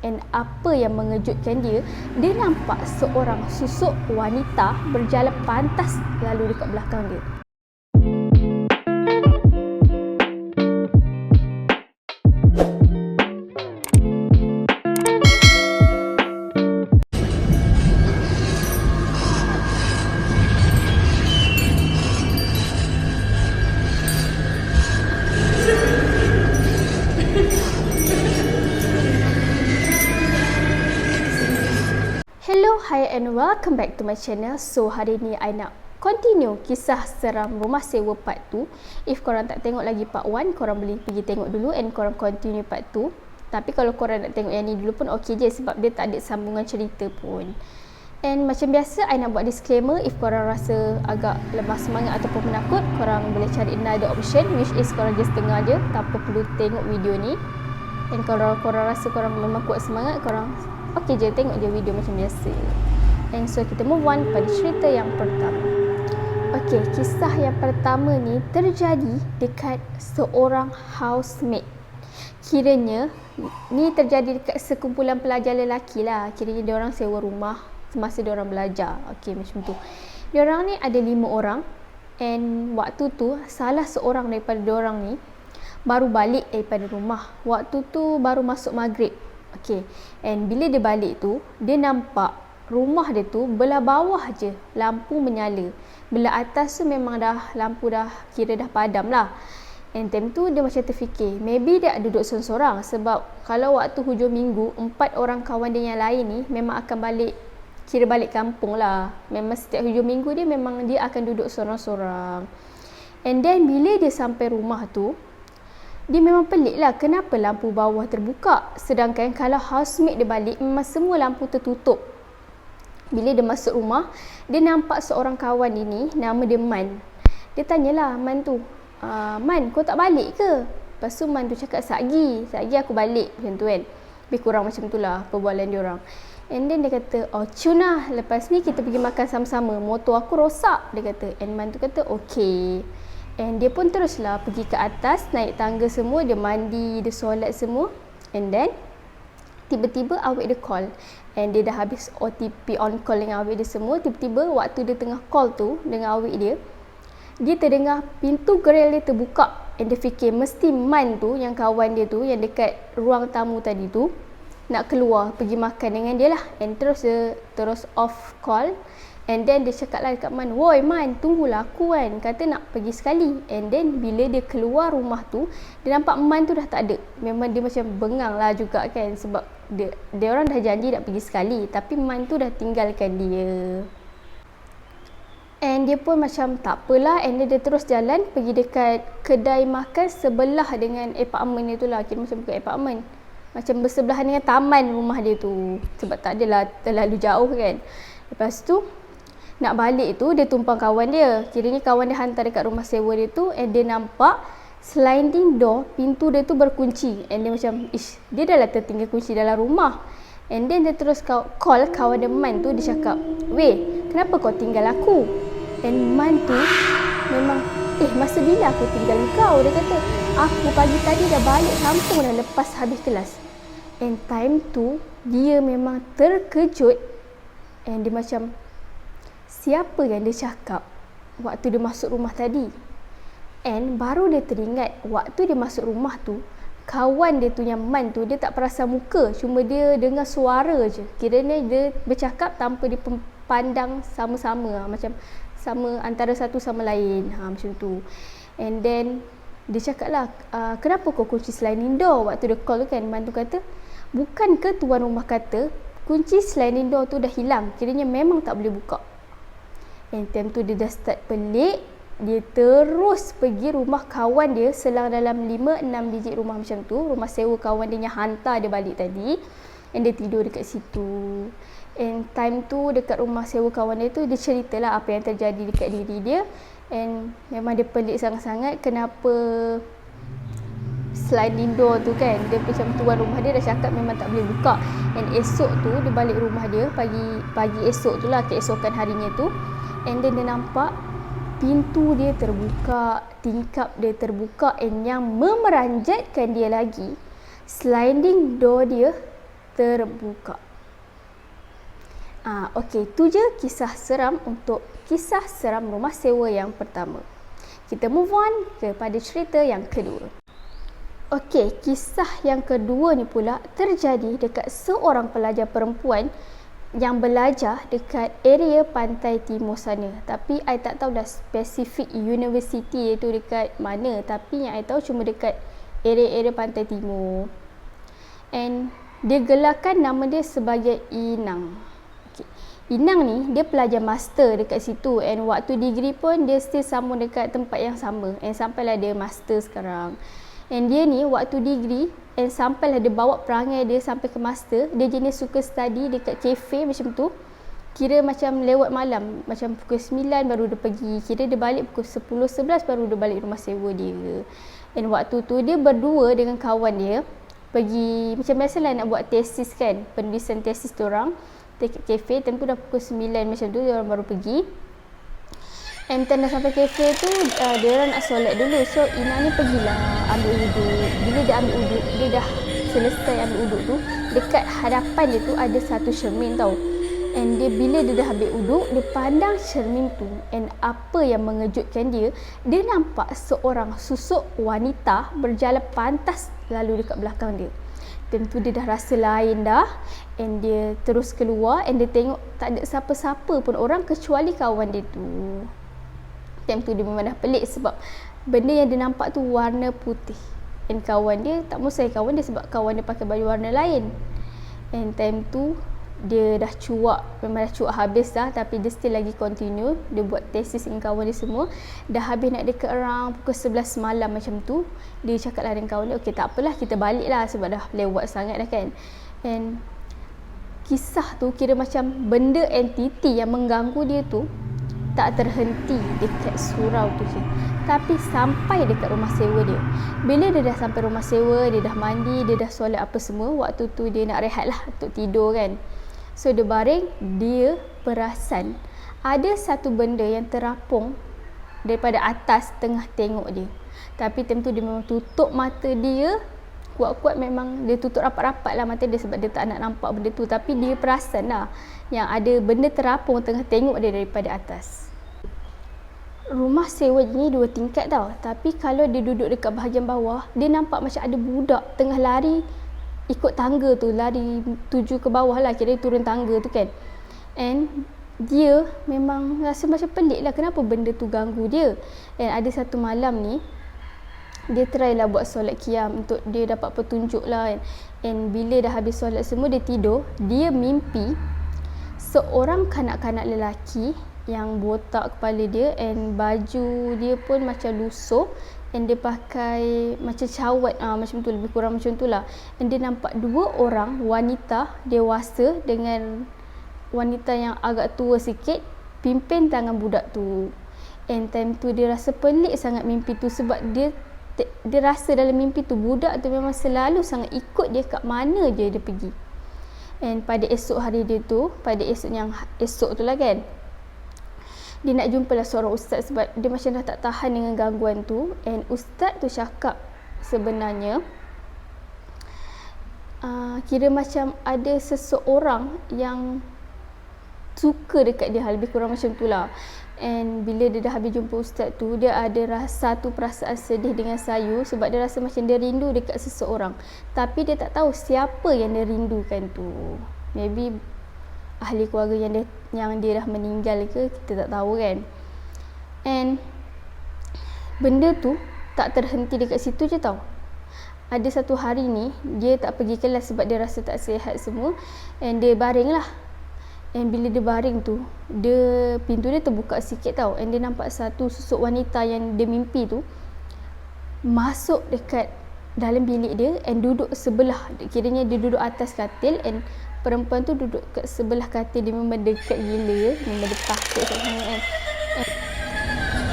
And apa yang mengejutkan dia, dia nampak seorang susuk wanita berjalan pantas lalu dekat belakang dia. Hello, hi and welcome back to my channel. So hari ni I nak continue kisah seram rumah sewa part 2. If korang tak tengok lagi part 1, korang boleh pergi tengok dulu and korang continue part 2. Tapi kalau korang nak tengok yang ni dulu pun okey je, sebab dia tak ada sambungan cerita pun. And macam biasa, I nak buat disclaimer. If korang rasa agak lemah semangat ataupun penakut, korang boleh cari another option, which is korang just dengar je tanpa perlu tengok video ni. And kalau korang rasa korang memang kuat semangat, korang okey je tengok je video macam biasa. And so kita move on pada cerita yang pertama. Okey, kisah yang pertama ni terjadi dekat seorang housemate. Kiranya ni terjadi dekat sekumpulan pelajar lelaki lah. Kiranya diorang sewa rumah semasa diorang belajar. Okey, macam tu. Diorang ni ada 5 orang. And waktu tu salah seorang daripada diorang ni baru balik daripada rumah. Waktu tu baru masuk maghrib. Okay. And bila dia balik tu, dia nampak rumah dia tu belah bawah je lampu menyala. Belah atas tu memang dah lampu dah kira dah padam lah. And time tu dia macam terfikir, maybe dia duduk sorang-sorang. Sebab kalau waktu hujung minggu, 4 orang kawan dia yang lain ni memang akan balik, kira balik kampung lah. Memang setiap hujung minggu dia akan duduk sorang-sorang. And then bila dia sampai rumah tu, dia memang pelik lah kenapa lampu bawah terbuka. Sedangkan kalau housemate dia balik, memang semua lampu tertutup. Bila dia masuk rumah, dia nampak seorang kawan ini, nama dia Man. Dia tanyalah Man tu, Man, kau tak balik ke? Lepas tu Man tu cakap, Satgi aku balik, macam tu kan. Lebih kurang macam tu lah perbualan diorang. And then dia kata, oh cuna, lepas ni kita pergi makan sama-sama, motor aku rosak, dia kata. And Man tu kata, okay. And dia pun teruslah pergi ke atas, naik tangga semua, dia mandi, dia solat semua. And then tiba-tiba awet dia call. And dia dah habis OTP on call dengan awet dia semua. Tiba-tiba waktu dia tengah call tu dengan awet dia, dia terdengar pintu grill dia terbuka. And dia fikir mesti Man tu, yang kawan dia tu, yang dekat ruang tamu tadi tu, nak keluar pergi makan dengan dia lah. And terus dia terus off call. And then dia cakap lah dekat Man, woi Man, tunggulah aku kan, kata nak pergi sekali. And then bila dia keluar rumah tu, dia nampak Man tu dah tak ada. Memang dia macam bengang lah juga kan, sebab dia orang dah janji nak pergi sekali, tapi Man tu dah tinggalkan dia. And dia pun macam tak apalah. And dia terus jalan pergi dekat kedai makan sebelah dengan apartment dia tu lah. Kira macam bukan apartment, macam bersebelahan dengan taman rumah dia tu, sebab tak adalah terlalu jauh kan. Lepas tu nak balik tu, dia tumpang kawan dia. Kiranya kawan dia hantar dekat rumah sewa dia tu. And dia nampak sliding door, pintu dia tu berkunci. And dia macam, dia dah lah tertinggal kunci dalam rumah. And then dia terus call kawan dia Man tu. Dia cakap, weh, kenapa kau tinggal aku? And Man tu memang, masa bila aku tinggal kau? Dia kata, aku pagi tadi dah balik kampung dah lepas habis kelas. And time tu dia memang terkejut. And dia macam, siapa yang dia cakap waktu dia masuk rumah tadi? And baru dia teringat, waktu dia masuk rumah tu, kawan dia tu yang Man tu, dia tak perasan muka, cuma dia dengar suara je. Kiranya dia bercakap tanpa dia pandang sama-sama, macam sama antara satu sama lain, macam tu. And then dia cakap lah, kenapa kau kunci sliding door? Waktu dia call tu kan, Man tu kata, bukan ke tuan rumah kata kunci sliding door tu dah hilang, kiranya memang tak boleh buka. And time tu dia dah start pelik. Dia terus pergi rumah kawan dia, selang dalam 5-6 digit rumah macam tu. Rumah sewa kawan dia yang hantar dia balik tadi. And dia tidur dekat situ. And time tu dekat rumah sewa kawan dia tu, dia ceritalah apa yang terjadi dekat diri dia. And memang dia pelik sangat-sangat kenapa sliding door tu kan, dia macam tuan rumah dia dah cakap memang tak boleh buka. And esok tu dia balik rumah dia, pagi esok tu lah, keesokan harinya tu. And then dia nampak pintu dia terbuka, tingkap dia terbuka. And yang memeranjatkan dia lagi, sliding door dia terbuka. Okey, tu je kisah seram untuk kisah seram rumah sewa yang pertama. Kita move on kepada cerita yang kedua. Okey, kisah yang kedua ni pula terjadi dekat seorang pelajar perempuan yang belajar dekat area pantai timur sana. Tapi I tak tahu dah spesifik universiti iaitu dekat mana, tapi yang I tahu cuma dekat area-area pantai timur. And dia gelarkan nama dia sebagai Inang. Inang ni dia pelajar master dekat situ, and waktu degree pun dia still sambung dekat tempat yang sama, and sampailah dia master sekarang. And dia ni waktu degree and sampailah dia bawa perangai dia sampai ke master, dia jenis suka study dekat kafe macam tu. Kira macam lewat malam, macam pukul 9 baru dia pergi, kira dia balik pukul 10-11 baru dia balik rumah sewa dia. And waktu tu dia berdua dengan kawan dia pergi, macam biasalah nak buat tesis kan, penulisan tesis diorang dekat kafe. Time tu dah pukul 9 macam tu, diorang baru pergi. And time dah sampai kafe tu, diorang nak solat dulu. So Ina ni pergilah ambil uduk. Bila dia ambil uduk, dia dah selesai ambil uduk tu, dekat hadapan dia tu ada satu cermin tau. And dia bila dia dah ambil uduk, dia pandang cermin tu, and apa yang mengejutkan dia, dia nampak seorang susuk wanita berjalan pantas lalu dekat belakang dia. Tentu dia dah rasa lain dah, and dia terus keluar, and dia tengok tak ada siapa-siapa pun orang kecuali kawan dia tu. Time tu dia memang dah pelik sebab benda yang dia nampak tu warna putih, and kawan dia tak mustahil kawan dia sebab kawan dia pakai baju warna lain. And time tu dia dah cuak, memang dah cuak habis dah, tapi dia still lagi continue. Dia buat tesis dengan kawan dia semua. Dah habis nak dekat around pukul 11 malam macam tu, dia cakap lah dengan kawan dia, okey tak apalah, kita balik lah sebab dah lewat sangat dah kan. And kisah tu kira macam benda entiti yang mengganggu dia tu tak terhenti dekat surau tu je, tapi sampai dekat rumah sewa dia. Bila dia dah sampai rumah sewa, dia dah mandi, dia dah solat apa semua. Waktu tu dia nak rehat lah untuk tidur kan. So dia baring, dia perasan ada satu benda yang terapung daripada atas tengah tengok dia. Tapi time tu dia memang tutup mata dia kuat-kuat, memang dia tutup rapat-rapat lah mata dia sebab dia tak nak nampak benda tu. Tapi dia perasan lah yang ada benda terapung tengah tengok dia daripada atas. Rumah sewa ni 2 tingkat tau, tapi kalau dia duduk dekat bahagian bawah, dia nampak macam ada budak tengah lari ikut tangga tu, lari tuju ke bawah lah, kira turun tangga tu kan. And dia memang rasa macam pelik lah, kenapa benda tu ganggu dia. And ada satu malam ni, dia try lah buat solat qiyam untuk dia dapat petunjuk lah kan. And bila dah habis solat semua, dia tidur, dia mimpi seorang kanak-kanak lelaki yang botak kepala dia, and baju dia pun macam lusuh, and dia pakai macam cawat, macam tu, lebih kurang macam tu lah. And dia nampak 2 orang wanita dewasa dengan wanita yang agak tua sikit pimpin tangan budak tu. And time tu dia rasa pelik sangat mimpi tu, sebab dia rasa dalam mimpi tu budak tu memang selalu sangat ikut dia kat mana je dia pergi. And pada esok hari dia tu, pada esok yang esok tu lah kan, dia nak jumpa lah seorang ustaz sebab dia macam dah tak tahan dengan gangguan tu. And ustaz tu cakap sebenarnya kira macam ada seseorang yang suka dekat dia, lebih kurang macam tu lah. And bila dia dah habis jumpa ustaz tu, dia ada rasa tu perasaan sedih dengan sayu sebab dia rasa macam dia rindu dekat seseorang, tapi dia tak tahu siapa yang dia rindukan tu. Maybe ahli keluarga yang dia dah meninggal ke, kita tak tahu kan. And benda tu tak terhenti dekat situ je tau. Ada satu hari ni dia tak pergi kelas sebab dia rasa tak sihat semua, and dia baring lah. And bila dia baring tu, pintu dia terbuka sikit tau, and dia nampak satu susuk wanita yang dia mimpi tu masuk dekat dalam bilik dia and duduk sebelah, kiranya dia duduk atas katil, and perempuan tu duduk kat sebelah katil dia. Memang dekat gila ya, memang dia takut sangat.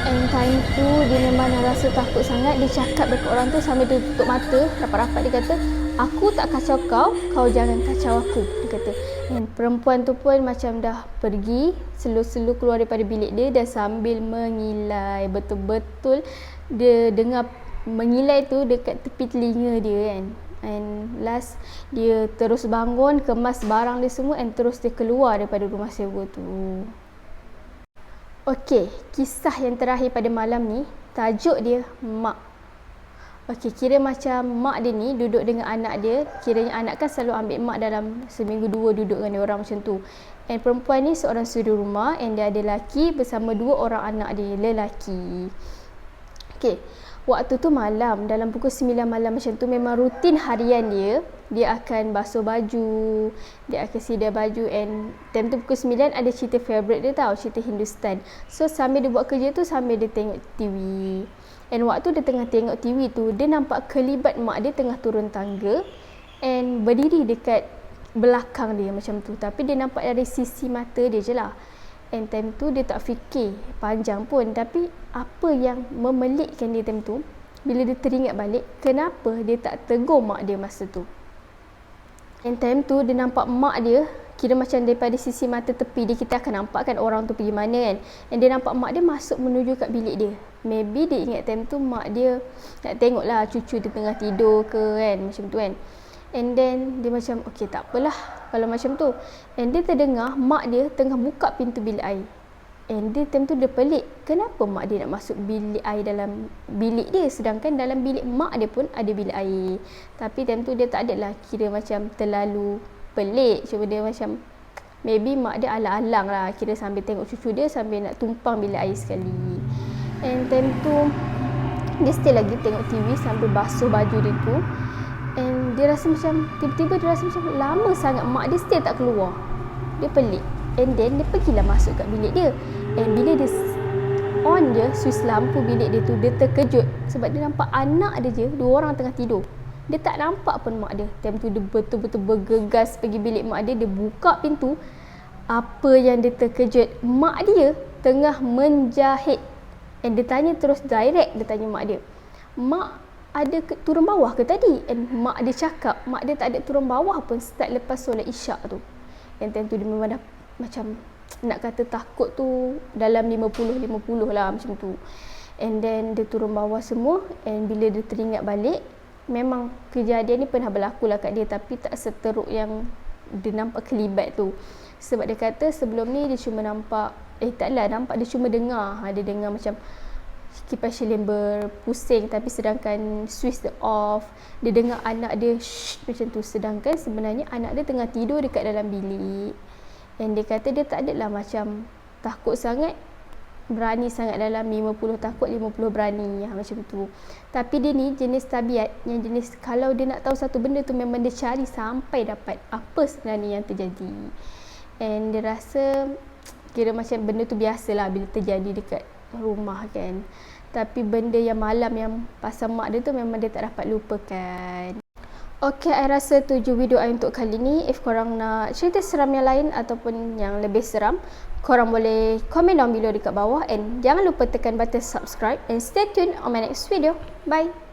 And time tu dia memang rasa takut sangat. Dia cakap dekat orang tu sambil dia tutup mata rapat-rapat, dia kata, aku tak kacau kau, kau jangan kacau aku, dia kata. And perempuan tu pun macam dah pergi, slow-slow keluar daripada bilik dia dan sambil mengilai. Betul-betul dia dengar mengilai tu dekat tepi telinga dia kan. And last dia terus bangun, kemas barang dia semua, and terus dia keluar daripada rumah sewa tu. Okey, kisah yang terakhir pada malam ni, tajuk dia mak. Okey, kira macam mak dia ni duduk dengan anak dia. Kiranya anak kan selalu ambil mak dalam seminggu 2 duduk dengan dia orang macam tu. And perempuan ni seorang suri rumah, and dia ada lelaki bersama 2 orang anak dia lelaki. Okey, waktu tu malam, dalam pukul 9 malam macam tu, memang rutin harian dia. Dia akan basuh baju, dia akan sidai baju, and time tu pukul 9 ada cerita favourite dia tau, cerita Hindustan. So sambil dia buat kerja tu, sambil dia tengok TV. And waktu dia tengah tengok TV tu, dia nampak kelibat mak dia tengah turun tangga and berdiri dekat belakang dia macam tu. Tapi dia nampak dari sisi mata dia je lah. And time tu dia tak fikir panjang pun. Tapi apa yang memelikkan dia time tu, bila dia teringat balik, kenapa dia tak tegur mak dia masa tu. And time tu dia nampak mak dia, kira macam daripada sisi mata tepi dia, kita akan nampak kan orang tu pergi mana kan. And dia nampak mak dia masuk menuju kat bilik dia. Maybe dia ingat time tu mak dia nak tengok lah cucu dia tengah tidur ke kan, macam tu kan. And then dia macam okey tak apalah kalau macam tu. And dia terdengar mak dia tengah buka pintu bilik air. And dia time tu dia pelik, kenapa mak dia nak masuk bilik air dalam bilik dia, sedangkan dalam bilik mak dia pun ada bilik air. Tapi time tu dia tak adalah kira macam terlalu pelik. Cuma dia macam maybe mak dia alang-alang lah, kira sambil tengok cucu dia sambil nak tumpang bilik air sekali. And time tu dia still lagi tengok TV sambil basuh baju dia tu. And dia rasa macam, tiba-tiba dia rasa macam lama sangat mak dia still tak keluar. Dia pelik. And then dia pergilah masuk kat bilik dia. And bila dia on je switch lampu bilik dia tu, dia terkejut sebab dia nampak anak dia je, 2 orang tengah tidur. Dia tak nampak pun mak dia. Time tu dia betul-betul bergegas pergi bilik mak dia. Dia buka pintu. Apa yang dia terkejut, mak dia tengah menjahit. And dia tanya terus direct, dia tanya mak dia, mak ada turun bawah ke tadi? And mak dia cakap mak dia tak ada turun bawah pun start lepas solat isyak tu. And time tu dia memang dah macam nak kata takut tu dalam 50-50 lah macam tu. And then dia turun bawah semua. And bila dia teringat balik, memang kejadian ni pernah berlaku lah kat dia, tapi tak seteruk yang dia nampak kelibat tu. Sebab dia kata sebelum ni dia cuma nampak, taklah nampak, dia cuma dengar. Dia dengar macam kipas silin berpusing, tapi sedangkan switch dia off. Dia dengar anak dia shh, macam tu, sedangkan sebenarnya anak dia tengah tidur dekat dalam bilik. And dia kata dia tak adalah macam takut sangat, berani sangat, dalam 50 takut 50 berani macam tu. Tapi dia ni jenis tabiat yang jenis kalau dia nak tahu satu benda tu, memang dia cari sampai dapat apa sebenarnya yang terjadi. And dia rasa kira macam benda tu biasalah bila terjadi dekat rumah kan. Tapi benda yang malam yang pasal mak dia tu memang dia tak dapat lupakan. Okay, I rasa tu je video I untuk kali ni. If korang nak cerita seram yang lain ataupun yang lebih seram, korang boleh komen down below dekat bawah. And jangan lupa tekan button subscribe and stay tuned on my next video. Bye!